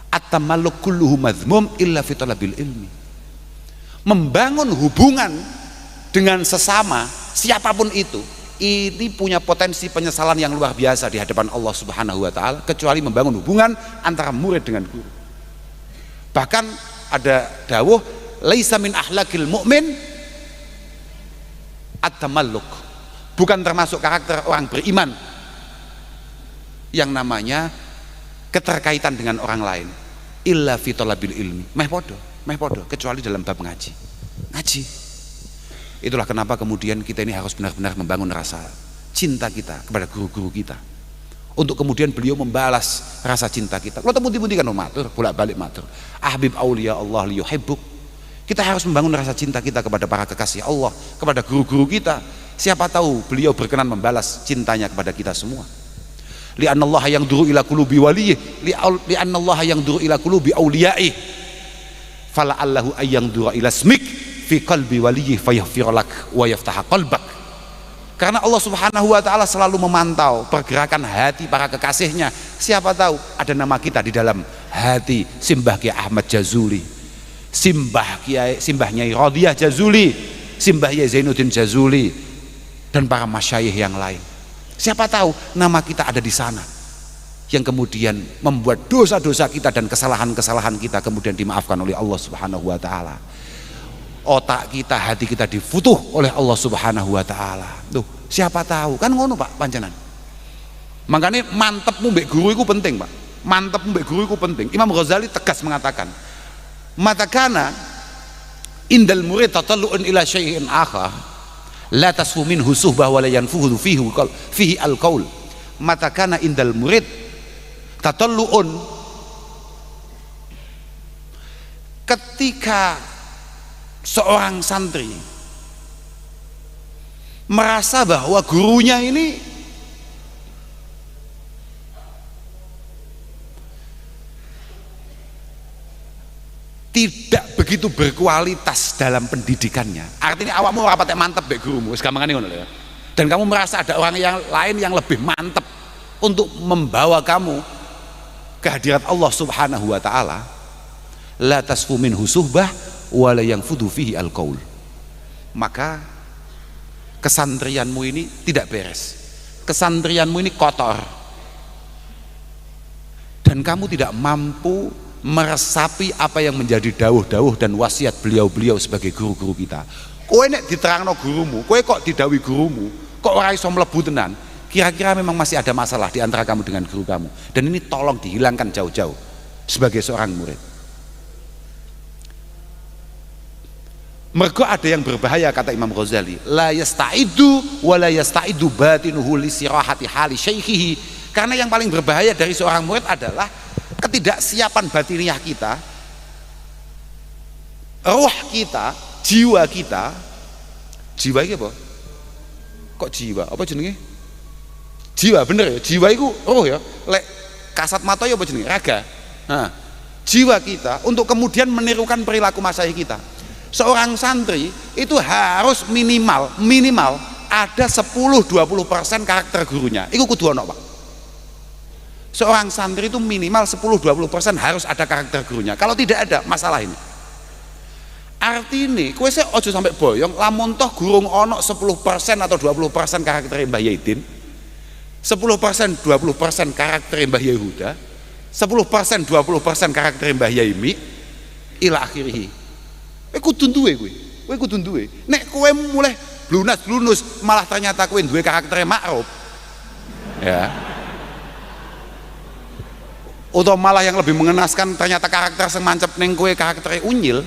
At-tamalluk kulluhu madhmum illa fi talabil ilmi. Membangun hubungan dengan sesama siapapun itu, ini punya potensi penyesalan yang luar biasa di hadapan Allah Subhanahu wa taala, kecuali membangun hubungan antara murid dengan guru. Bahkan ada dawuh laisa min akhlaqil mu'min at-tamalluk, bukan termasuk karakter orang beriman yang namanya keterkaitan dengan orang lain, illa fi talabil ilmi, meh podo kecuali dalam bab ngaji. Itulah kenapa kemudian kita ini harus benar-benar membangun rasa cinta kita kepada guru-guru kita, untuk kemudian beliau membalas rasa cinta kita. Kalau temuti-muti kan matur, bolak-balik matur. Ahbib auliya Allah liyuhibbuk. Kita harus membangun rasa cinta kita kepada para kekasih Allah, kepada guru-guru kita. Siapa tahu beliau berkenan membalas cintanya kepada kita semua. Li'annallaha yanzuru ila qulubi waliyih, li'annallaha yanzuru ila qulubi auliyaih. Fala'allahu ayyanzura ila ismik fi qalbi waliyih fayaghfir lak wa yaftaha qalbak. Karena Allah Subhanahu wa taala selalu memantau pergerakan hati para kekasihnya. Siapa tahu ada nama kita di dalam hati Simbah Kiai Ahmad Jazuli, Simbah Nyai Radhiyah Jazuli, Simbah Yai Zainuddin Jazuli, dan para masyayikh yang lain. Siapa tahu nama kita ada di sana, yang kemudian membuat dosa-dosa kita dan kesalahan-kesalahan kita kemudian dimaafkan oleh Allah Subhanahu wa taala. Otak kita, hati kita difutuh oleh Allah Subhanahu wa taala. Tuh, siapa tahu, kan ngono Pak panjenengan. Makanya mantepmu mbek guru itu penting, Pak. Mantepmu mbek guru itu penting. Imam Ghazali tegas mengatakan, "Matakana indal murid tatallu'un ila syai'in akhar, la tasfu minhu suhbah wa la yanfuhu fihi al-qaul." Matakana indal murid tatallu'un, ketika seorang santri merasa bahwa gurunya ini tidak begitu berkualitas dalam pendidikannya, artinya awakmu ora patek mantep mbek gurumu, wis gampangane ngono lho ya. Dan kamu merasa ada orang yang lain yang lebih mantep untuk membawa kamu ke hadirat Allah Subhanahu wa taala, la tasfu minhu suhbah wala yang fudu fihi al-qaul. Maka kesantrianmu ini tidak beres, kesantrianmu ini kotor, dan kamu tidak mampu meresapi apa yang menjadi dawuh-dawuh dan wasiat beliau-beliau sebagai guru-guru kita. Kowe nek diterangno gurumu, kowe kok didawi gurumu kok ora iso mlebu tenan, kira-kira memang masih ada masalah di antara kamu dengan guru kamu, dan ini tolong dihilangkan jauh-jauh sebagai seorang murid. Mergo ada yang berbahaya, kata Imam Ghazali, la yasta'idu wa la yasta'idu batinuhu li sirahati hali syaikhihi. Karena yang paling berbahaya dari seorang murid adalah ketidaksiapan batiniah kita, roh kita, jiwa kita. Jiwa itu apa? Kok jiwa? Apa jenenge? Jiwa, bener ya? Jiwa itu roh ya? Lek kasat mata ya apa jenenge? Raga. Nah, jiwa kita untuk kemudian menirukan perilaku masyayikh kita. Seorang santri itu harus minimal ada 10-20% karakter gurunya. Itu kudu ono, Pak. Seorang santri itu minimal 10-20% harus ada karakter gurunya. Kalau tidak ada, masalah ini. Artinya, kowe sik aja sampai boyong, lamun toh gurung ono 10% atau 20% karakter Mbah Yaidin, 10% 20% karakter Mbah Yehuda, 10% 20% karakter Mbah Yaimi, ila akhirih. Kowe kudu duwe. Nek kowe mulai blunas malah ternyata kowe duwe karaktere makruf. Ya. Atau malah yang lebih mengenaskan ternyata karakter sing mancep ning kowe karaktere unyil.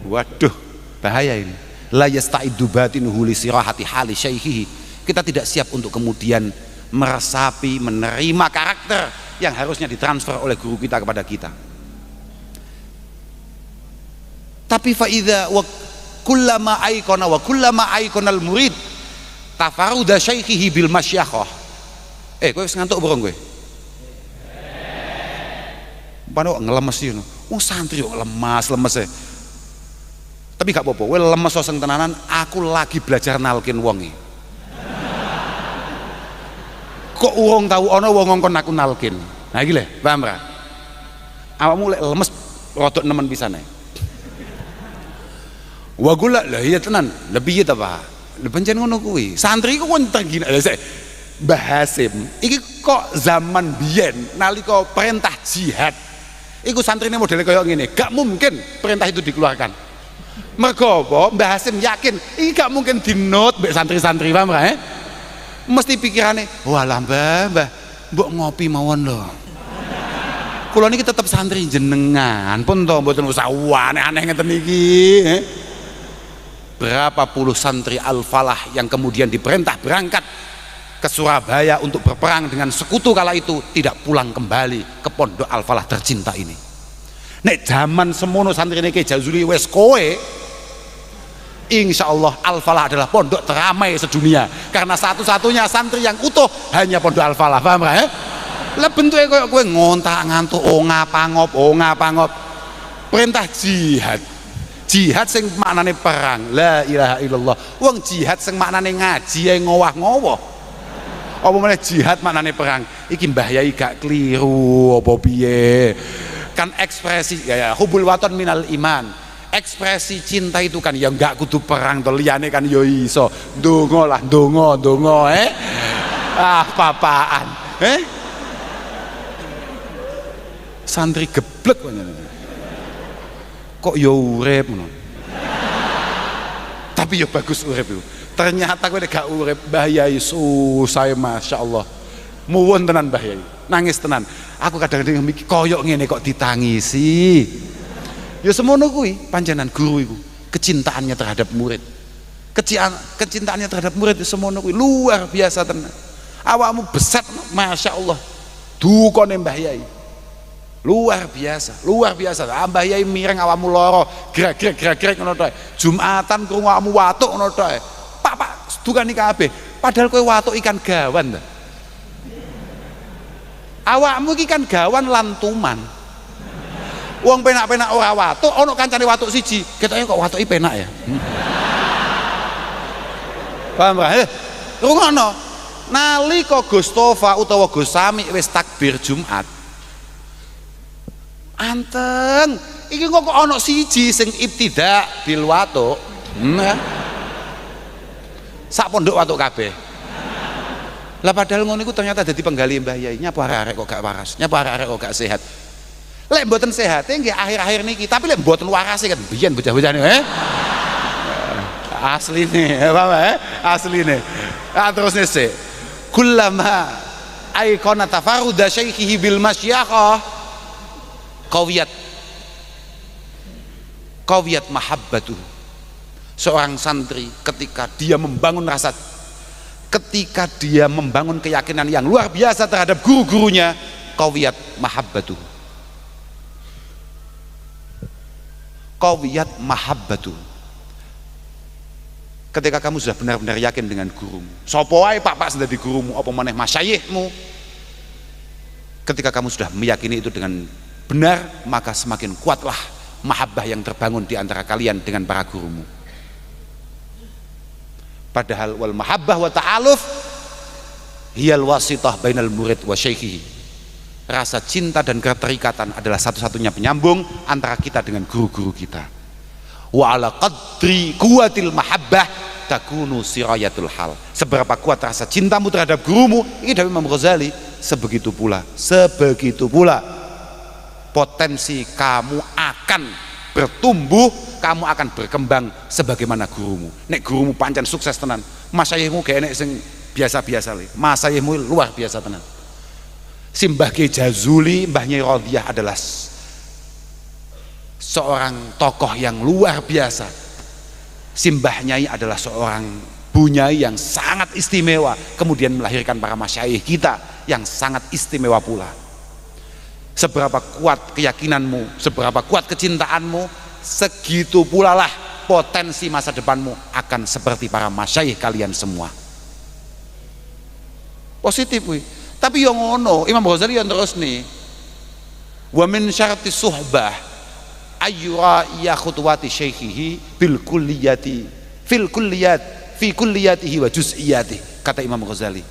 Waduh, bahaya ini. La yasta'idu batinuhu li sirahati hali syaikhihi. Kita tidak siap untuk kemudian meresapi, menerima karakter yang harusnya ditransfer oleh guru kita kepada kita. Tapi faida wa kullama aikona wa kullama aikonal murid tafaruda syaikhihi bil masyakhah. Kowe wis ngantuk burung kowe? Pano ngelemes iki. Wong santri kok lemes e. Tapi gak apa-apa, kowe lemes soseng tenanan, aku lagi belajar nalkin wong iki. Kok urung tau ana wong ngongkon aku nalkin. Nah iki lho, paham ra? Awakmu lek lemes rodok nemen pisane. Wa gula lah iya tenan, lebih ya apa? Pancen ngono kuwi. Santri ku kon tergina. Mbah Hasim iki kok zaman biyen nalika perintah jihad. Iku santrine modele kaya ngene, gak mungkin perintah itu dikeluarkan. Mergo apa? Mbah Hasim yakin iki gak mungkin dinot mbek santri-santri, paham ra? Mesti pikirane, walah mbah, mbok ngopi mawon lho. Kula niki tetep santri jenengan, pun to mboten usah aneh-aneh ngeten iki. berapa puluh santri Al-Falah yang kemudian diperintah berangkat ke Surabaya untuk berperang dengan sekutu kala itu tidak pulang kembali ke pondok Al-Falah tercinta ini. Nek zaman semono santri ini Kiai Jazuli wes kowe, insya Allah Al-Falah adalah pondok teramai sedunia, karena satu-satunya santri yang utuh hanya pondok Al-Falah. Paham ya? Lah bentuknya kayak kowe ngontak ngantuk ngapa ngop perintah jihad. Jihad sing maknane perang, la ilaha illallah. Wong jihad sing maknane ngaji ae ngowah-ngowoh. Apa meneh jihad maknane perang? Iki Mbah Yai gak kliru apa piye? Kan ekspresi ya hubul waton minal iman. Ekspresi cinta itu kan ya enggak kudu perang to, liyane kan ya iso. Ndonga lah, ndonga papaan. Santri geblek kok ya urip ngono. Tapi ya bagus urip itu. Ternyata kowe gak urip, Mbah Yai susah Masya Allah. Muwun tenan Mbah Yai, nangis tenan. Aku kadang-kadang mikir koyok ngene kok ditangisi. Ya semono kuwi panjenengan guru iku, kecintaannya terhadap murid. Kecintaannya terhadap murid semono kuwi luar biasa tenan. Awakmu beset Masya Allah. Dukone Mbah Yai. Luar biasa Mbah Yai mireng awamu loro gerak ngono tok. Jumatan krungu awamu watuk ngono tok. Pak dukani kabeh padahal kowe watuk ikan gawan ta. Awakmu iki kan gawan lantuman. Wong penak-penak ora watuk, ana kancane watuk siji, ketoke kok watuki penak ya. Paham ba? Rungono. Nalika Gus Tofa utawa Gus Sami wis takbir Jumat, anteng iki kok ana siji sing ibtidak bil watuk. Sak pondok watuk kabeh. Lah padahal ngono iku ternyata dadi penggali Mbah Yai. Nyapa arek kok gak waras, nyapa arek kok gak sehat. Lek mboten sehate nggih akhir-akhir niki, tapi lek mboten warase kan biyen bocah-bocah niku asline, apa asline. Terus sik. Kullama aikona tafarruda syaikhihi bil masyakhah qawiyat mahabbatu. Seorang santri ketika dia membangun keyakinan yang luar biasa terhadap guru-gurunya, qawiyat mahabbatu. Ketika kamu sudah benar-benar yakin dengan gurumu, sapa wae pak sudah di gurumu, apa maneh masyayikhmu, ketika kamu sudah meyakini itu dengan benar, maka semakin kuatlah mahabbah yang terbangun di antara kalian dengan para gurumu. Padahal wal mahabbah wa ta'aluf hiyal wasitah bainal murid wa syaikhihi. Rasa cinta dan keterikatan adalah satu-satunya penyambung antara kita dengan guru-guru kita. Wa ala qadri kuwatil mahabbah takunu sirayatul hal. Seberapa kuat rasa cintamu terhadap gurumu, ini dari Imam Ghazali, sebegitu pula potensi kamu akan bertumbuh, kamu akan berkembang sebagaimana gurumu. Nek gurumu pancen sukses tenan, masyayihmu gak enek sing biasa-biasa le. Masyayihmu luar biasa tenan. Simbah Kiai Jazuli, Mbah Nyai Radhiyah adalah seorang tokoh yang luar biasa. Simbah Nyai adalah seorang bunyai yang sangat istimewa, kemudian melahirkan para masyayikh kita yang sangat istimewa pula. Seberapa kuat keyakinanmu, seberapa kuat kecintaanmu, segitu pula lah potensi masa depanmu akan seperti para masyayikh kalian semua. Positif wih. Tapi yang ngono Imam Ghazali yang terus nih, wa min syarti suhbah ayyura ya khutuwati syaikhihi bil kulliyati fi kulliyatihi wa juz'iyatihi, kata Imam Ghazali.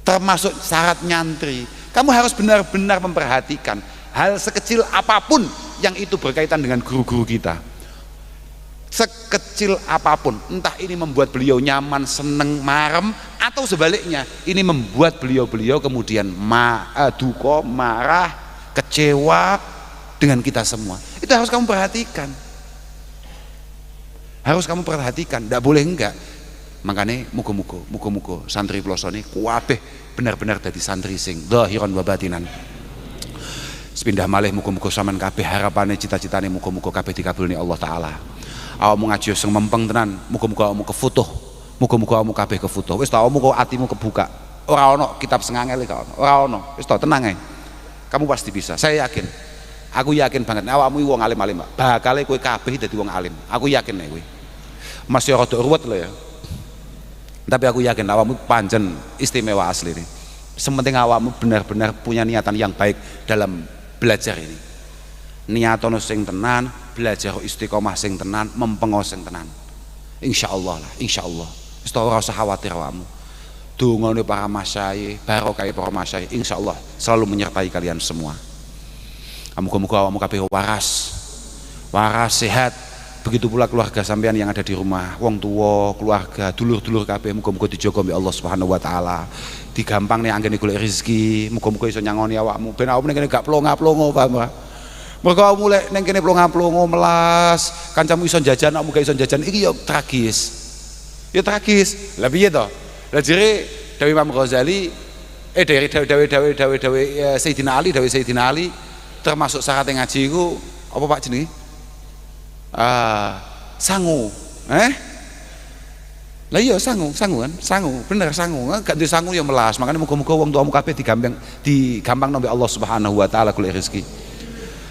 Termasuk syarat nyantri, kamu harus benar-benar memperhatikan hal sekecil apapun yang itu berkaitan dengan guru-guru kita. Sekecil apapun, entah ini membuat beliau nyaman, seneng, marem, atau sebaliknya ini membuat beliau kemudian duka, marah, kecewa dengan kita semua. Itu harus kamu perhatikan, tidak boleh enggak. Makanya muga-muga santri pelosone kuwabeh benar-benar dadi santri sing dhahiran wa batinan. Sepindah malih muga-muga sampean kabeh harapane cita-citane muga-muga kabeh dikabulni Allah taala. awakmu ngaji sing mempeng tenan, muga-muga awakmu kefutuh, muga-muga awakmu kabeh kefutuh. Wis ta awakmu kok atimu kebuka. Ora ono kitab sengangel iki ono. Ora ono. Wis ta tenang ae. Kamu pasti bisa. Saya yakin. Aku yakin banget awakmu wong alim-alim, Pak. Bakale kowe kabeh dadi wong alim. Aku yakin nek kowe. Masih rada ruwet lho ya. Tapi aku yakin awakmu pancen istimewa asli ini. Sementing awakmu benar-benar punya niatan yang baik dalam belajar ini. Niatono sing tenan, belajar istiqomah sing tenan, mempengo sing tenan. Insyaallah lah, insyaallah. Wis ora usah khawatir awakmu. Dungane para masyayikh, barokah para masyayikh, insyaallah selalu menyertai kalian semua. Muga-muga awakmu kabeh waras sehat. Begitu pula keluarga sampean yang ada di rumah, wong tua, keluarga, dulur-dulur kabeh muga-muga dijaga oleh Allah Subhanahu wa taala. Digampang nih anggene golek rezeki, muga-muga iso nyangoni awakmu ben awakmu ning kene gak plonga-plongo, paham ora? Mergo awakmu lek ning kene plonga-plongo melas, kancamu iso jajan, awakmu gak iso jajan, iki ya tragis. Ya tragis. Lah piye to? Lah jere Dewi Imam Ghazali dari Dewi Sayyidina Ali termasuk syarat ngaji iku apa Pak jenenge? Sangu. Lah iya sangu kan? Sangu, bener sangu. Gak duwe sangu ya melas. Makanya muga-muga wong tuamu kabeh digampang nang Allah Subhanahu wa taala golek rezeki.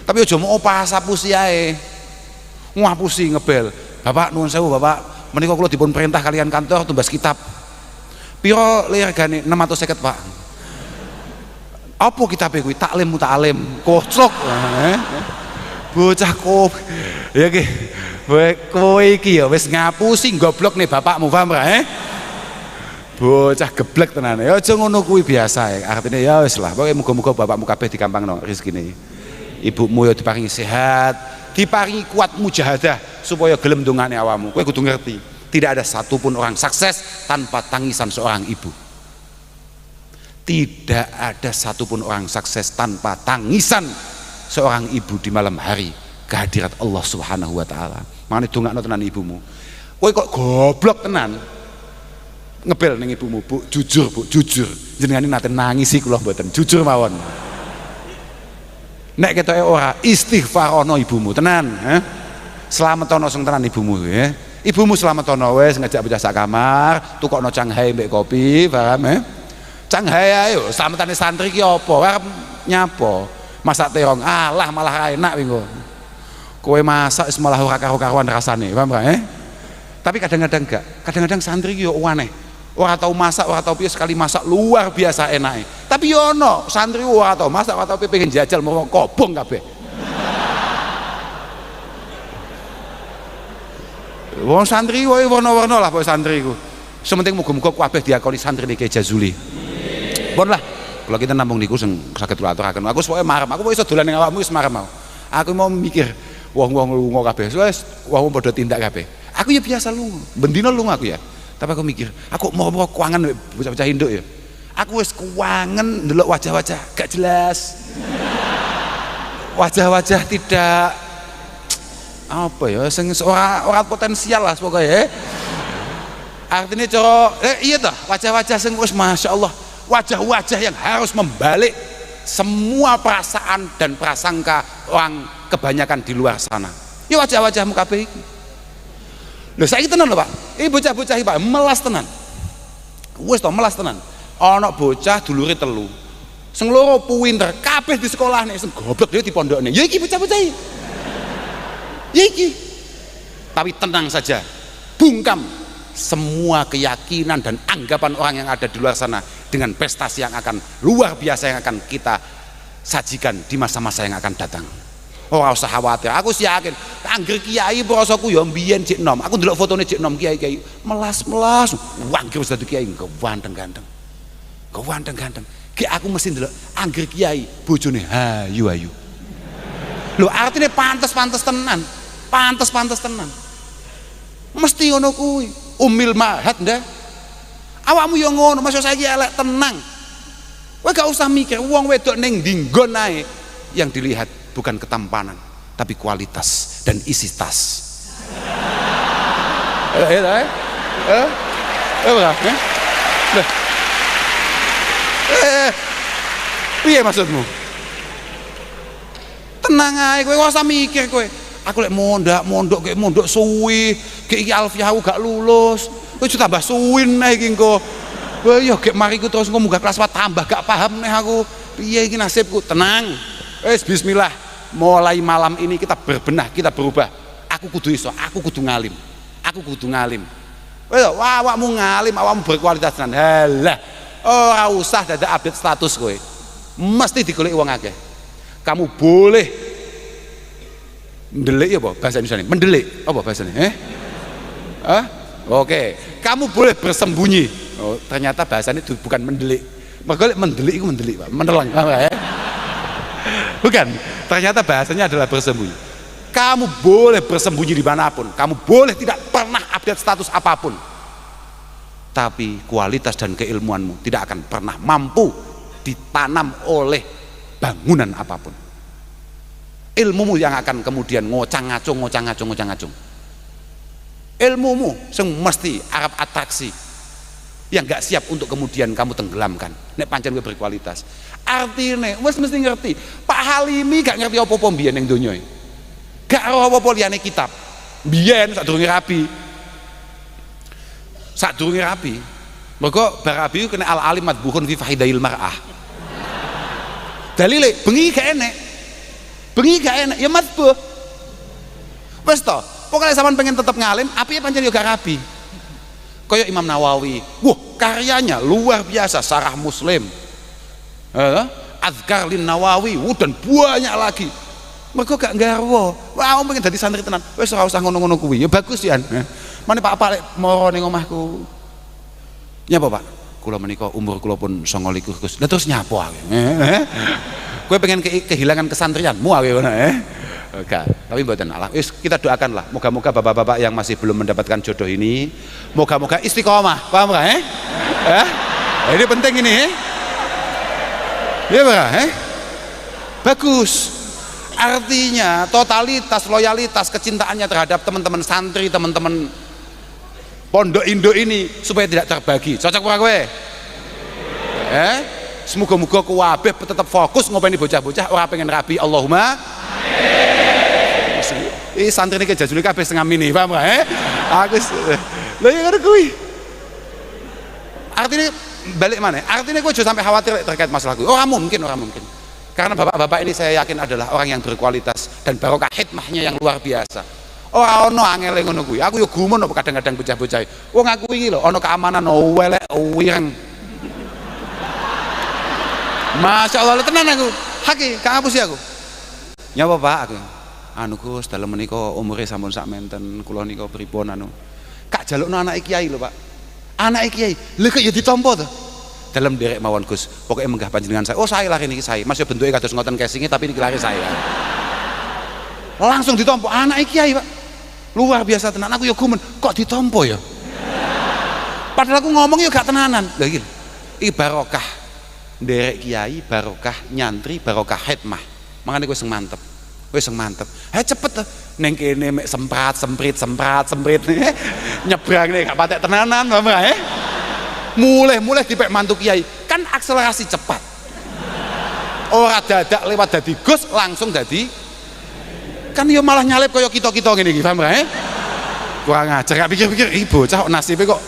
Tapi aja mau pasapusi ae. Wah pusing ngebel. Bapak nuwun sewu Bapak, menika kula dipun perintah kalian kantor tumbas kitab. Piro regane 650 Pak. Apa kitabe kuwi? Taklim muta'alim. Kocok. Bocah kok. Ya ki. Kowe iki ya wis ngapusi goblok nih bapakmu, paham ra? Bocah geblek tenan. Ya aja ngono kuwi biasa ya. Artine ya wis lah. Pokoke muga-muga bapakmu kabeh dikampangno rezekine. Ibumu ya diparingi sehat, diparingi kuat mujahadah supaya gelem dongane awakmu. Kowe kudu ngerti, tidak ada satupun orang sukses tanpa tangisan seorang ibu. Tidak ada satupun orang sukses tanpa tangisan seorang ibu di malam hari kehadirat Allah Subhanahu wa taala. Mangane dongakno tenan ibumu. Kowe kok goblok tenan. Ngebel ning ibumu, Bu, jujur Bu, jujur. Jenengane nate nangisi kula mboten, jujur mawon. Nek ketoke ora, istighfarono ibumu tenan, Slametono sing tenan ibumu ya. Ibumu slametono wis ngajak bocah sak kamar, tukokno Shanghai mbek kopi, paham Shanghai ayo, slametane santri ki apa? Arep nyapa? Masak terong, alah malah enak wingo. Kowe masak wis malah ora karo-karuan rasane, paham ra? Tapi kadang-kadang enggak. Kadang-kadang santri ki yo aneh. Ora tau masak, ora tau piye sekali masak luar biasa enake. Tapi yo ono santri ora tau masak, ora tau piye pengen jajal mau kobong kabeh. Wong santri wae warna-warna lah pokoke santri ku. Sementing muga-muga kabeh diakoni santri niki Jazuli. Pun lah, kalau kita nampung niku sing saged kula aturaken. Aku pokoke marem, aku iso dolan ning awakmu wis marem mau. Aku mau mikir wong-wong lunga kabeh. Wis wong padha tindak kabeh. Aku ya biasa lunga, bendina lunga aku ya. Tapi aku mikir, aku mau kuangan bocah-bocah induk ya. Aku wis kuangen ndelok wajah-wajah gak jelas. Wajah-wajah tidak apa ya, sing ora potensial lah pokoknya. Artinya cara iya toh, wajah-wajah sing wis masyaallah, wajah-wajah yang harus membalik semua perasaan dan prasangka orang kebanyakan di luar sana. Ya wajah-wajahmu kabeh iki. Lho saiki tenan lho Pak. Bocah-bocah iki Pak melas tenan. Wis to melas tenan. Ana bocah dulure telu. Sing loro pinter, kabeh di sekolahne, sing goblok dhewe di pondokne. Ya iki bocah-bocah iki. Ya iki. Tapi tenang saja. Bungkam semua keyakinan dan anggapan orang yang ada di luar sana dengan prestasi yang akan luar biasa yang akan kita sajikan di masa-masa yang akan datang. Ora usah khawatir, aku sih yakin angger kiai prasaku ya mbiyen cek nom. Aku ndelok fotone cek nom kiai-kiai melas-melas, wangger wis dadi kiai ganteng-ganteng. Ganteng-ganteng. Ki aku mesti ndelok angger kiai bojone hayu-hayu. Lho artine pantes-pantes tenan. Pantes-pantes tenan. Mesti ngono kuwi. Umil mahat ndah. Awakmu yo ngono, maksud saiki elek tenang. Kowe gak usah mikir wong wedok ning ndi nggon ae. Yang dilihat bukan ketampanan, tapi kualitas dan isi tas. Piye maksudmu? Tenang ae, kowe ora usah mikir kowe. aku lek mondok kayak mondok suwi, kayak iki alfiah aku gak lulus. Kowe tambah suwi neh iki engko. Wah yo gek mariku terus engko munggah kelas 4 tambah gak paham neh aku. Piye iki nasibku? Tenang. Wis bismillah. Mulai malam ini kita berbenah, kita berubah. Aku kudu iso, aku kudu ngalim. Aku kudu ngalim. Wis awakmu ngalim, awakmu berkualitas tenan. Halah. Ora usah dadak update status kowe. Mesti digoleki wong akeh. Kamu boleh mendelik apa bahasa Indonesia? Mendelik apa bahasanya? Oke. Kamu boleh bersembunyi. Oh, ternyata bahasanya itu bukan mendelik. Mergo mendelik itu mendelik, Pak. Menelan, ya? Bukan. Ternyata bahasanya adalah bersembunyi. Kamu boleh bersembunyi dimanapun. Kamu boleh tidak pernah update status apapun. Tapi kualitas dan keilmuanmu tidak akan pernah mampu ditanam oleh bangunan apapun. Ilmumu yang akan kemudian ngocang-ngacung. Ilmumu yang mesti Arab atraksi, yang gak siap untuk kemudian kamu tenggelamkan. Nek pancen kowe berkualitas. Artine wis mesti ngerti. Pak Halimi gak ngerti apa-apa mbiyen ning donya. Gak ero apa-apa liyane kitab. Mbiyen sadurunge rabi. Mergo barabi kena al-alim madbuhun fi fahidail mar'ah. Dalile bengi gak enek ya madbuh. Wes to, pokoknya sampean pengen tetap ngalim, apike pancen yo gak rabi. Kaya Imam Nawawi, wah karyanya luar biasa, Syarah Muslim, Azkar lin Nawawi, dan banyak lagi. Mergo gak nggarwa, wah pengen dadi santri tenan, wes ora usah ngono-ngono kuwi, ya bagus ya. Mane Pak lek moro ning omahku. Nyapa Pak? Kula menika umur kula pun 29 Gus. Lah terus nyapa kowe? Kowe pengen kehilangan kesantrianmu kowe ngono Enggak, tapi mboten Allah. Kita doakanlah, moga-moga bapak-bapak yang masih belum mendapatkan jodoh ini, moga-moga istiqomah, paham enggak? Ini penting ini. Ya Pak, bagus. Artinya totalitas, loyalitas, kecintaannya terhadap teman-teman santri, teman-teman pondok induk ini supaya tidak terbagi. Cocok ora kowe? Semoga-moga kuwabeh tetap fokus ngopeni bocah-bocah ora pengen rabi. Allahumma amin. Santri niki jajule kabeh setengah mini, paham gak? Aku lho ya ngono kuwi. Artinya balik mana? Artinya kowe aja sampai khawatir terkait masalah kuwi. Ora mungkin. Karena bapak-bapak ini saya yakin adalah orang yang berkualitas dan barokah hikmahnya yang luar biasa. Ora ono angele ngono kuwi. Aku yo gumun kok kadang-kadang bocah-bocah. Wong aku iki lho ono keamanan welek wireng. Masya Allah tenan aku. Haki, kang hapus ya aku. Nyapa Pak aku. Anu Gus, dalem menika umure sampun sak menten, kula nika pripun anu. Kak jalukno anake kiai lho Pak. Anake kiai. Lha kok ya ditampa to? Dalam derek mawon Gus, pokoknya menggah panjenengan saya. Oh saya lari niki saya, masih bentuknya kados ngoten casingnya tapi niki lari saya. Langsung ditompo anak kiai Pak, luar biasa tenan. Aku ya gumen, kok ditompo ya? Padahal aku ngomong ya gak tenanan. Lah iki, iki barokah derek kiai, barokah nyantri, barokah hikmah. Makanya gue sing mantep, cepet tuh. Neng kene mek semprit, nyebrang nih gak patek tenanan, Bapak mulai dipek mantu kiai kan akselerasi cepat, ora dadak lewat dadi Gus langsung dadi kan yo malah nyalip kaya kita ngene iki, paham gak? Kurang ajar, gak pikir-pikir bocah nasibe kok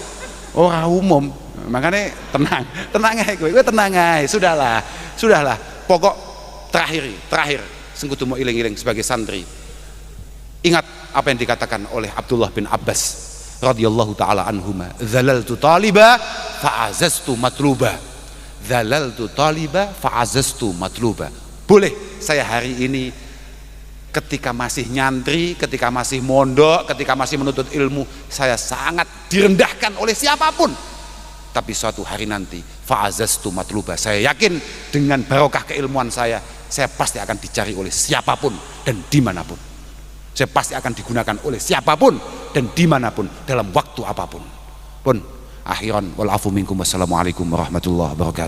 ora umum. Makanya tenang ae kowe tenang ae, sudahlah pokok terakhir sing kudu mau iling-iling sebagai santri. Ingat apa yang dikatakan oleh Abdullah bin Abbas radhiyallahu taala anhuma, zalaltu taliba fa'azaztu matluba. Boleh saya hari ini ketika masih nyantri, ketika masih mondok, ketika masih menuntut ilmu, saya sangat direndahkan oleh siapapun. Tapi suatu hari nanti fa'azaztu matluba, saya yakin dengan barokah keilmuan saya pasti akan dicari oleh siapapun dan dimanapun. Saya pasti akan digunakan oleh siapapun dan dimanapun dalam waktu apapun. Pun akhiran wal afu minkum, wassalamualaikum warahmatullahi wabarakatuh.